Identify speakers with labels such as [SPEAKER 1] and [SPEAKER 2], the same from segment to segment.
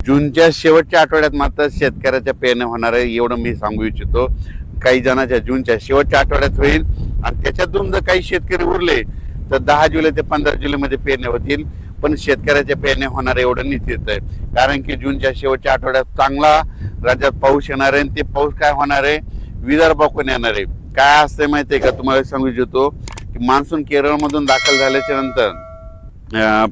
[SPEAKER 1] जूनच्या शेवटच्या आठवड्यात मात्र शेतकऱ्याच्या पेरण्या होणार आहे एवढं मी सांगू इच्छितो. काही जणांच्या जूनच्या शेवटच्या आठवड्यात होईल आणि त्याच्यातून जर काही शेतकरी उरले तर 10 जुलै ते 15 जुलैमध्ये पेरण्या होतील. पण शेतकऱ्याच्या पेरण्या होणार एवढं निश्चित आहे, कारण की जूनच्या शेवटच्या आठवड्यात चांगला राज्यात पाऊस येणार आहे. ते पाऊस काय होणार आहे, विदर्भाकडून येणार आहे. काय असते माहिती आहे का, तुम्हाला सांगू इच्छितो की मान्सून केरळमधून दाखल झाल्याच्या नंतर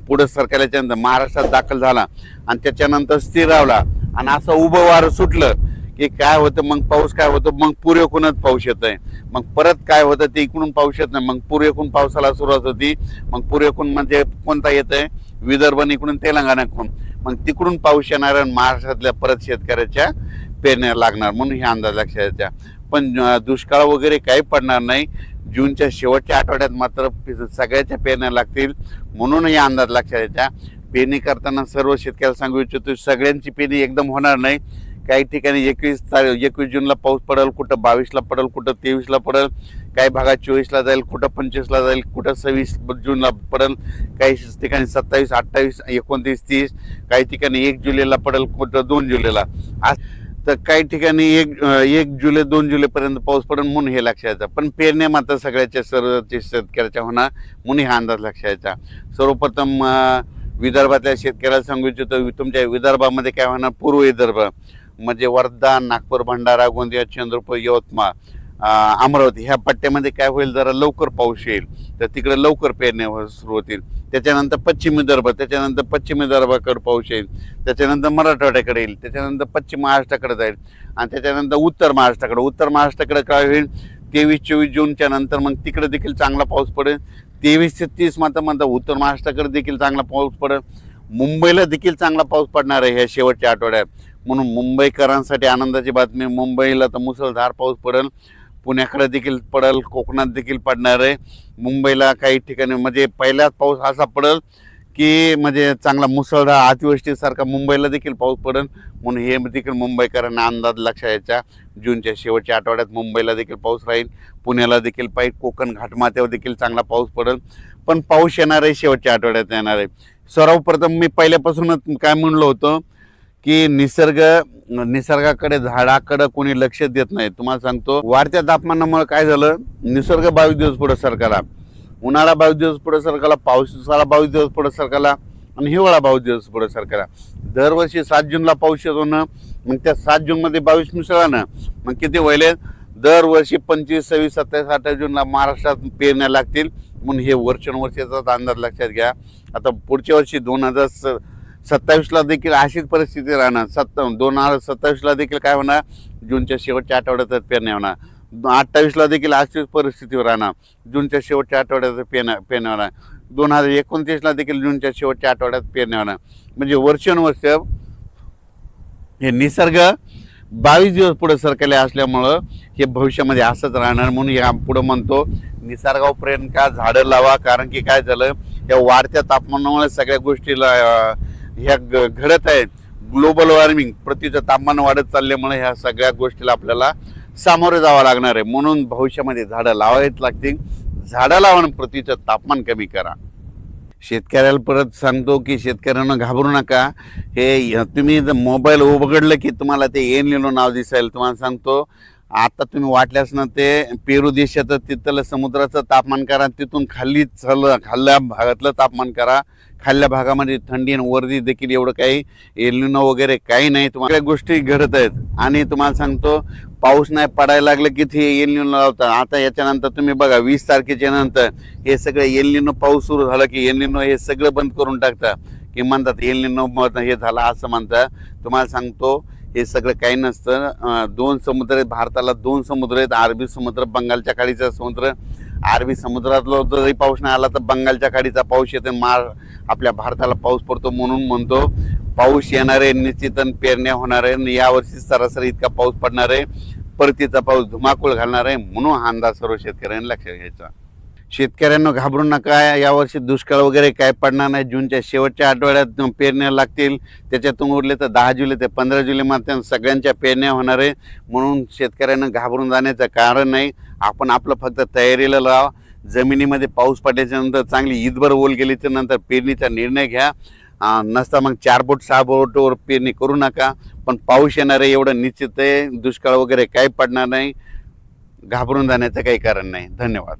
[SPEAKER 1] पुढे सरकारल्याच्या नंतर महाराष्ट्रात दाखल झाला आणि त्याच्यानंतर स्थिरावला आणि असं उभं वारं सुटलं की काय होतं, मग पाऊस काय होतं, मग पूर्वेकडूनच पाऊस येत आहे. मग परत काय होतं, ते इकडून पाऊस येत नाही, मग पूर्वेकडून पावसाला सुरुवात होती. मग पूर्वेकडून म्हणजे कोणता येत आहे, विदर्भ इकडून तेलंगणाकडून, मग तिकडून पाऊस येणार आणि महाराष्ट्रातल्या परत शेतकऱ्याच्या पेरण्या लागणार, म्हणून हे अंदाज लक्षात येत्या. पण दुष्काळ वगैरे काही पडणार नाही. जूनच्या शेवटच्या आठवड्यात मात्र सगळ्याच्या पेरण्या लागतील, म्हणून हे अंदाज लक्षात येत्या. पेरणी करताना सर्व शेतकऱ्याला सांगू इच्छितो, सगळ्यांची पेरणी एकदम होणार नाही. काही ठिकाणी 21 जूनला पाऊस पडेल, कुठं 22ला पडेल, कुठं 23ला पडेल, काही भागात 24ला जाईल, कुठं 25ला जाईल, कुठं 26 जूनला पडेल, काही ठिकाणी 27, 28, 29, 30, काही ठिकाणी 1 जुलैला पडेल, कुठं 2 जुलैला. तर काही ठिकाणी 1 जुलै 2 जुलैपर्यंत पाऊस पडेल, म्हणून हे लक्षात येतं. पण पेरण्या मात्र सगळ्याच्या सर्व शेतकऱ्याच्या होणार, म्हणून हा अंदाज लक्षात येता. सर्वप्रथम विदर्भातल्या शेतकऱ्याला सांगू इच्छितो, तुमच्या विदर्भामध्ये काय होणार, पूर्व विदर्भ म्हणजे वर्धा, नागपूर, भंडारा, गोंदिया, चंद्रपूर, यवतमाळ, अमरावती ह्या पट्ट्यामध्ये काय होईल, जरा लवकर पाऊस येईल, तर तिकडे लवकर पेरण्या सुरू होतील. त्याच्यानंतर पश्चिम विदर्भ, त्याच्यानंतर पश्चिम विदर्भाकडे पाऊस येईल, त्याच्यानंतर मराठवाड्याकडे येईल, त्याच्यानंतर पश्चिम महाराष्ट्राकडे जाईल आणि त्याच्यानंतर उत्तर महाराष्ट्राकडे काय होईल, 23-24 जूनच्या नंतर मग तिकडे देखील चांगला पाऊस पडेल. 23 ते 30 मात्र उत्तर महाराष्ट्राकडे देखील चांगला पाऊस पडेल. मुंबईला देखील चांगला पाऊस पडणार आहे ह्या शेवटच्या आठवड्यात, म्हणून मुंबईकरांसाठी आनंदाची बातमी. मुंबईला तर मुसळधार पाऊस पडेल, पुण्याकडे देखील पडेल, कोकणात देखील पडणार आहे. मुंबईला काही ठिकाणी म्हणजे पहिलाच पाऊस असा पडेल की म्हणजे चांगला मुसळधार अतिवृष्टीसारखा मुंबईला देखील पाऊस पडेल, म्हणून हे देखील मुंबईकरांना अंदाज लक्षात यायचा. जूनच्या शेवटच्या आठवड्यात मुंबईला देखील पाऊस राहील, पुण्याला देखील पाहिजे, कोकण घाटमाथ्यावर देखील चांगला पाऊस पडेल. पण पाऊस येणार आहे शेवटच्या आठवड्यात येणार आहे. सर्वप्रथम मी पहिल्यापासूनच काय म्हणलो होतो की निसर्गाकडे झाडाकडे कोणी लक्ष देत नाही. तुम्हाला सांगतो, वाढत्या तापमानामुळे काय झालं, निसर्ग 22 दिवस पुढे सरकारला, उन्हाळा 22 दिवस पुढे सरकारला, पावसाळा 22 दिवस पुढे सरकारला आणि हिवाळा 22 दिवस पुढे सरकारला. दरवर्षी 7 जूनला पाऊस येतो ना, मग त्या 7 जूनमध्ये 22 मिसळा ना, मग किती व्हायले, दरवर्षी 25, 26, 27, 28 जूनला महाराष्ट्रात पेरण्या लागतील, म्हणून हे वर्षानुवर्षाचा अंदाज लक्षात घ्या. आता पुढच्या वर्षी 2027ला देखील अशीच परिस्थिती राहणार. 2027ला देखील काय होणार, जूनच्या शेवटच्या आठवड्यातच पेरण्या होणार. 28ला देखील अशीच परिस्थितीवर राहणार, जूनच्या शेवटच्या आठवड्यात पेरण्या होणार. 2029ला देखील जूनच्या शेवटच्या आठवड्यात पेरण्या होणार. म्हणजे वर्षानुवर्ष हे निसर्ग 22 दिवस पुढे सरकारले असल्यामुळं हे भविष्यामध्ये असंच राहणार. म्हणून या पुढं म्हणतो, निसर्गावर प्रेम का, झाडं लावा. कारण की काय झालं, या वाढत्या तापमानामुळे सगळ्या गोष्टीला ह्या घडत आहेत. ग्लोबल वॉर्मिंग, पृथ्वीचं तापमान वाढत चालल्यामुळे ह्या सगळ्या गोष्टीला आपल्याला सामोरे जावं लागणार आहे. म्हणून भविष्यामध्ये झाडं लावावीच लागतील. झाडं लावा आणि पृथ्वीचं तापमान कमी करा. शेतकऱ्याला परत सांगतो की शेतकऱ्यांना घाबरू नका. हे तुम्ही जर मोबाईल उघडलं की तुम्हाला ते एल निनो नाव दिसेल. तुम्हाला सांगतो, आता तुम्ही वाटल्यास ना ते पेरू देशाचं तिथलं समुद्राचं तापमान करा, तिथून खाल्ल्या भागातलं तापमान करा. खाल्ल्या भागामध्ये थंडी आणि वर्दी देखील एवढं काही एल निनो वगैरे काही नाही. तुम्हाला गोष्टी घडत आहेत आणि तुम्हाला सांगतो, पाऊस नाही पडायला लागलं की ते एल निनो लावतात. आता याच्यानंतर तुम्ही बघा, 20 तारखेच्या नंतर हे सगळं एल निनो पाऊस सुरू झाला की एल निनो हे सगळं बंद करून टाकतात, की म्हणतात एल निनो हे झाला असं म्हणतात. तुम्हाला सांगतो, हे सगळं काही नसतं. 2 समुद्र आहेत भारताला, 2 समुद्र आहेत, अरबी समुद्र, बंगालच्या खाडीचा समुद्र. अरबी समुद्रातला जरी पाऊस नाही आला तर बंगालच्या खाडीचा पाऊस येतो, आपल्या भारताला पाऊस पडतो. म्हणून म्हणतो, पाऊस येणार आहे निश्चित, पेरण्या होणार आहे. यावर्षी सरासरी इतका पाऊस पडणार आहे, परतीचा पाऊस धुमाकूळ घालणार आहे. म्हणून हा अंदाज सर्व शेतकऱ्यांनी लक्षात घ्यायचा. शेतकऱ्यांना घाबरू नका, यावर्षी दुष्काळ वगैरे काय पडणार नाही. जूनच्या शेवटच्या आठवड्यात पेरण्या लागतील, त्याच्यातून उरले तर 10 जुलै ते 15 जुलै मध्ये सगळ्यांच्या पेरण्या होणार आहे. म्हणून शेतकऱ्यांना घाबरून जाण्याचं कारण नाही. आपण आपलं फक्त तयारीला लावा. जमिनीमध्ये पाऊस पडल्याच्या नंतर चांगली ईदभर ओल गेल्याच्या नंतर पेरणीचा निर्णय घ्या. नसता मग 4 बोट 6 बोटवर पेरणी करू नका. पण पाऊस येणार आहे एवढं निश्चित आहे. दुष्काळ वगैरे काही पडणार नाही. घाबरून जाण्याचं काही कारण नाही. धन्यवाद.